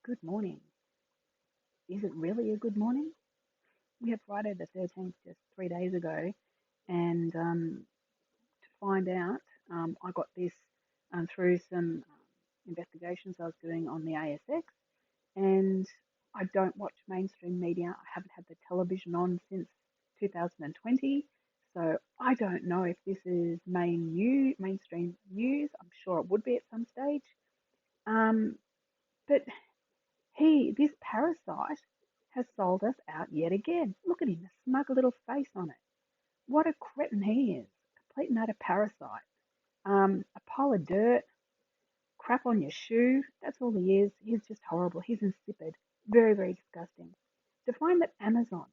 Good morning. Is it really a good morning? We had Friday the 13th just 3 days ago, and to find out, I got this through some investigations I was doing on the ASX, and I don't watch mainstream media. I haven't had the television on since 2020, so I don't know if this is mainstream news. I'm sure it would be at some stage. Um, but this parasite, has sold us out yet again. Look at him, a smug little face on it. What a cretin he is. Complete and utter parasite. A pile of dirt, crap on your shoe. That's all he is. He's just horrible. He's insipid. Very, very disgusting. To find that Amazon,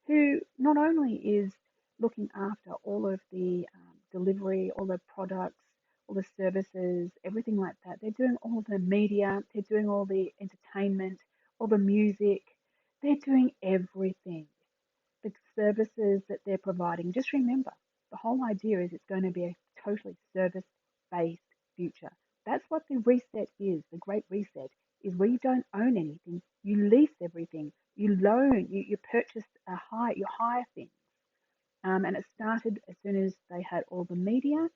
who not only is looking after all of the delivery, all the products, all the services, everything like that, they're doing all the media, they're doing all the entertainment, all the music, they're doing everything. The services that they're providing. Just remember, the whole idea is it's going to be a totally service based future. That's what the reset is. The great reset is where you don't own anything, you lease everything, you loan, you purchase you hire things. And it started as soon as they had all the media,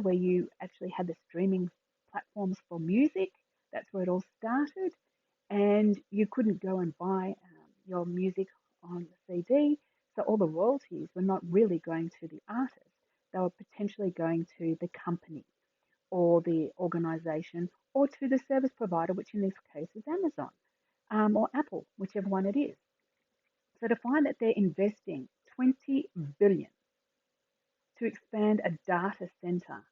where you actually had the streaming platforms for music. That's where it all started. And you couldn't go and buy your music on the CD. So all the royalties were not really going to the artist, they were potentially going to the company or the organization or to the service provider, which in this case is Amazon or Apple, whichever one it is. So to find that they're investing 20 billion to expand a data center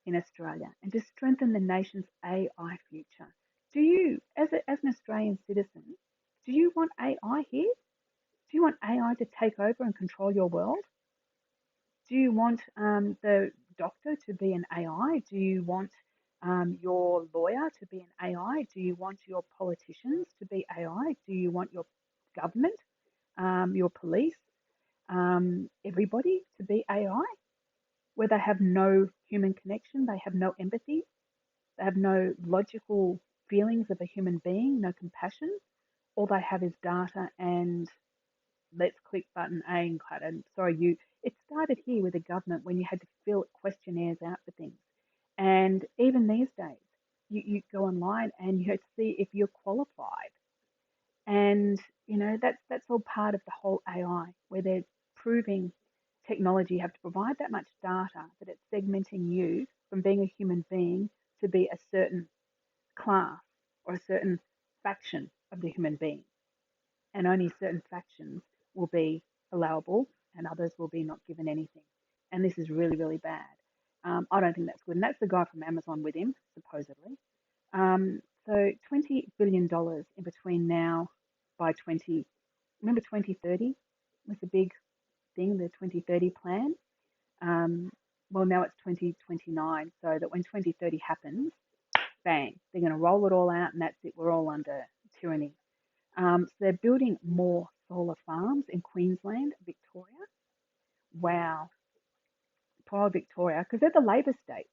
in Australia and to strengthen the nation's AI future. Do you, as an Australian citizen, do you want AI here? Do you want AI to take over and control your world? Do you want the doctor to be an AI? Do you want your lawyer to be an AI? Do you want your politicians to be AI? Do you want your government, your police, everybody to be AI, where they have no human connection, they have no empathy, they have no logical feelings of a human being, no compassion? All they have is data and let's click button A and cut. And sorry, it started here with the government when you had to fill questionnaires out for things. And even these days, you go online and you see if you're qualified. And that's all part of the whole AI, where they're proving technology. You have to provide that much data that it's segmenting you from being a human being to be a certain class or a certain faction of the human being. And only certain factions will be allowable and others will be not given anything. And this is really, really bad. I don't think that's good. And that's the guy from Amazon with him, supposedly. So $20 billion dollars in between now by remember 2030 was the big thing, the 2030 plan. Um, well, now it's 2029, so that when 2030 happens, bang, they're going to roll it all out and that's it. We're all under tyranny. So they're building more solar farms in Queensland, Victoria. Wow, poor Victoria, because they're the Labor state.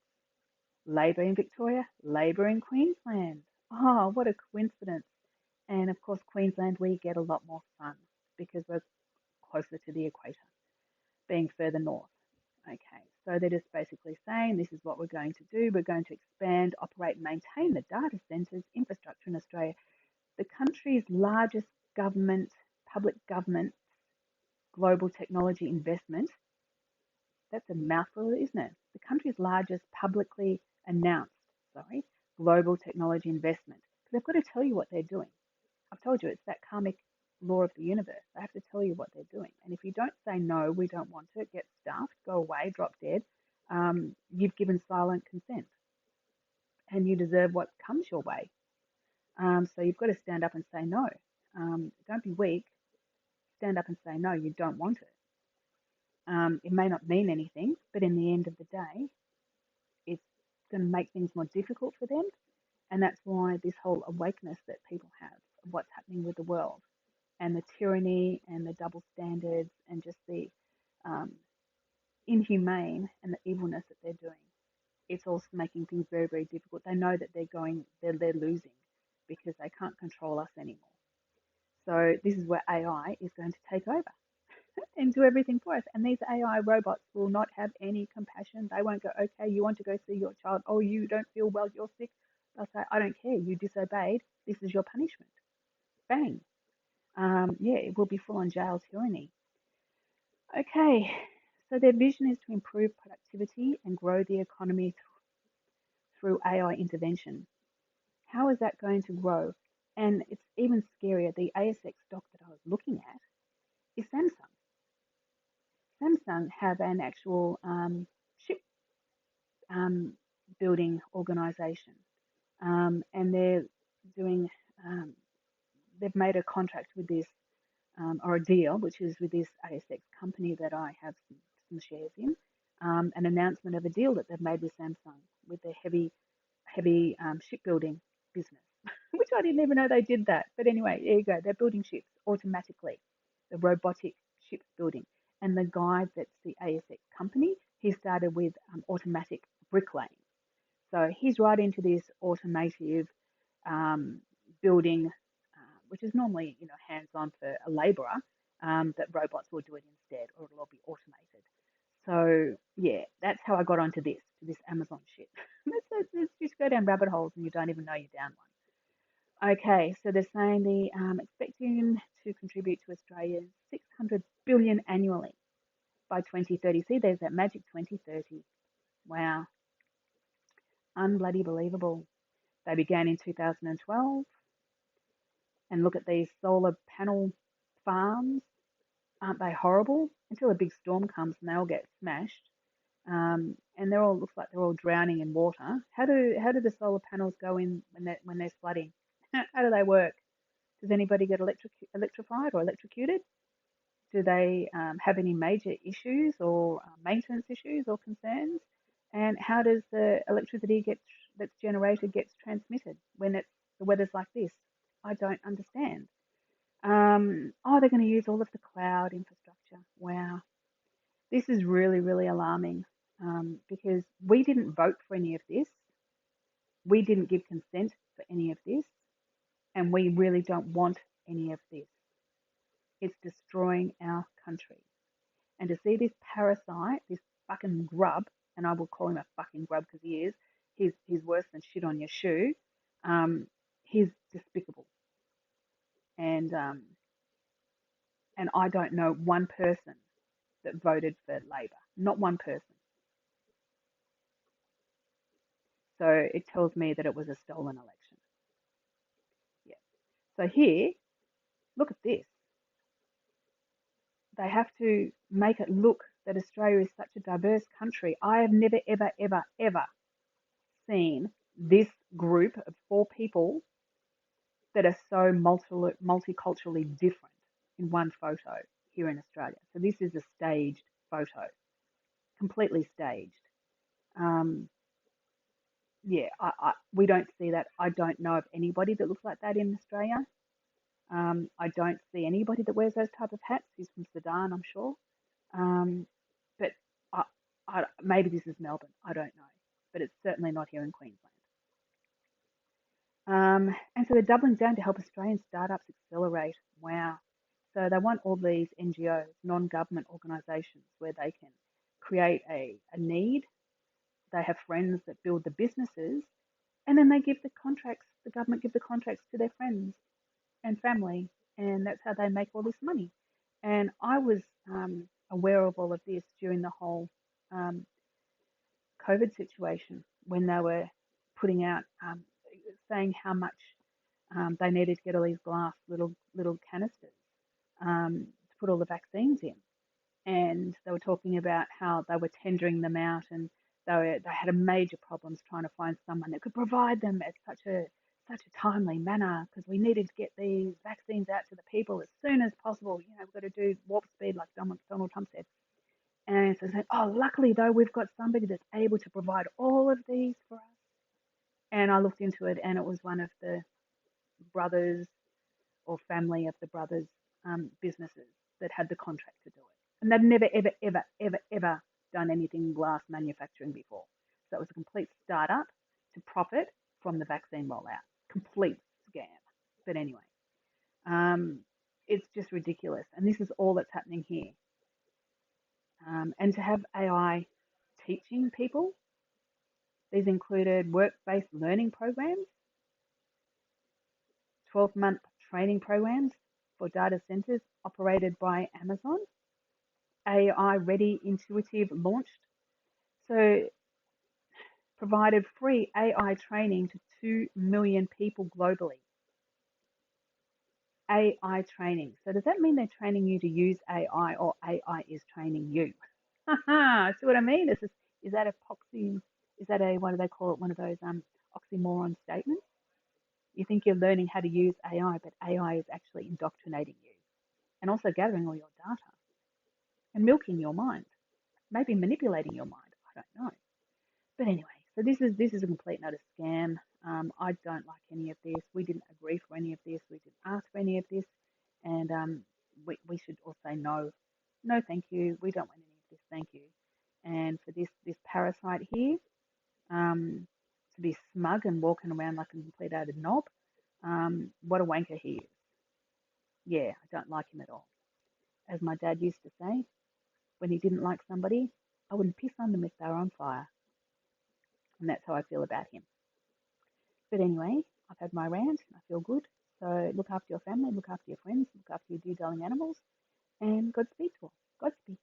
Labor in Victoria, Labor in Queensland. Oh, what a coincidence. And of course, Queensland, we get a lot more sun because we're closer to the equator, being further north. Okay, so they're just basically saying this is what we're going to do. We're going to expand, operate, and maintain the data centres infrastructure in Australia. The country's largest public government global technology investment. That's a mouthful, isn't it? The country's largest publicly announced, sorry, global technology investment. Because they've got to tell you what they're doing. I've told you it's that karmic law of the universe. They have to tell you what they're doing. And if you don't say no, we don't want it, get stuffed, go away, drop dead, you've given silent consent and you deserve what comes your way. So you've got to stand up and say no. Don't be weak. Stand up and say no, you don't want it. It may not mean anything, but in the end of the day, it's going to make things more difficult for them. And that's why this whole awakeness that people have of what's happening with the world and the tyranny and the double standards and just the um, inhumane and the evilness that they're doing. It's also making things very, very difficult. They know that they're losing. because they can't control us anymore. So this is where AI is going to take over and do everything for us. And these AI robots will not have any compassion. They won't go, okay, you want to go see your child. Oh, you don't feel well, you're sick. They'll say, I don't care. You disobeyed. This is your punishment. Bang. Yeah, it will be full on jail tyranny. Okay, so their vision is to improve productivity and grow the economy through AI intervention. How is that going to grow? And it's even scarier. The ASX stock that I was looking at is Samsung. Samsung have an actual ship um, building organization, and doing. Um, they've made a contract with this or a deal, which is with this ASX company that I have some shares in. An announcement of a deal that they've made with Samsung with their heavy shipbuilding business, which I didn't even know they did that. But anyway, there you go. They're building ships automatically, the robotic ship building. And the guy that's the ASX company, he started with automatic bricklaying. So he's right into this automotive um, building, which is normally hands-on for a labourer, that robots will do it instead, or it'll all be automated. So yeah, that's how I got onto this Amazon shit. Let's just go down rabbit holes and you don't even know you're down one. Okay, so they're saying the expecting to contribute to Australia's 600 billion annually by 2030. See, there's that magic 2030. Wow, unbloody believable. They began in 2012, and look at these solar panel farms. Aren't they horrible? Until a big storm comes and they all get smashed, and they're all looks like they're all drowning in water. How do the solar panels go in when there's flooding? How do they work? Does anybody get electrified or electrocuted? Do they have any major issues or maintenance issues or concerns? And how does the electricity that's generated gets transmitted when the weather's like this? I don't understand. Oh, they're going to use all of the cloud infrastructure. Wow, this is really, really alarming, because we didn't vote for any of this. We didn't give consent for any of this, and we really don't want any of this. It's destroying our country. And to see this parasite, this fucking grub, and I will call him a fucking grub because he is, he's worse than shit on your shoe. He's despicable. And I don't know one person that voted for Labor. Not one person. So it tells me that it was a stolen election. Yeah. So here, look at this. They have to make it look that Australia is such a diverse country. I have never, ever, ever, ever seen this group of four people that are so multiculturally different in one photo here in Australia. So this is a staged photo, completely staged. Um, yeah, we don't see that. I don't know of anybody that looks like that in Australia. I don't see anybody that wears those type of hats. He's from Sudan, I'm sure. Um, but maybe this is Melbourne. I don't know, but it's certainly not here in Queensland. And so they're doubling down to help Australian startups accelerate. Wow. So they want all these NGOs, non-government organisations, where they can create a need. They have friends that build the businesses, and then they give the contracts. The government give the contracts to their friends and family, and that's how they make all this money. And I was aware of all of this during the whole um, COVID situation when they were putting out, saying how much they needed to get all these glass little canisters to put all the vaccines in, and they were talking about how they were tendering them out, and they had a major problems trying to find someone that could provide them at such a timely manner because we needed to get these vaccines out to the people as soon as possible. We've got to do warp speed, like Donald Trump said. And so they said, oh, luckily though, we've got somebody that's able to provide all of these for us. And I looked into it, and it was one of the brothers or family of the brothers' businesses that had the contract to do it. And they'd never, ever, ever, ever, ever done anything in glass manufacturing before. So it was a complete startup to profit from the vaccine rollout. Complete scam. But anyway, um, it's just ridiculous. And this is all that's happening here. And to have AI teaching people, these included work-based learning programs, 12-month training programs for data centers operated by Amazon, AI Ready Intuitive launched. So provided free AI training to 2 million people globally. AI training. So does that mean they're training you to use AI or AI is training you? See what I mean? Is that a poxy? Is that a, what do they call it? One of those oxymoron statements? You think you're learning how to use AI, but AI is actually indoctrinating you and also gathering all your data and milking your mind, maybe manipulating your mind. I don't know. But anyway, so this is a complete and utter scam. I don't like any of this. We didn't agree for any of this. We didn't ask for any of this, and we should all say no, no, thank you. We don't want any of this. Thank you. And for this parasite here, to be smug and walking around like a complete utter knob, what a wanker he is. Yeah, I don't like him at all. As my dad used to say, when he didn't like somebody, I wouldn't piss on them if they were on fire, and that's how I feel about him. But anyway, I've had my rant. I feel good. So look after your family, look after your friends, look after your dear darling animals, and Godspeed to all. Godspeed.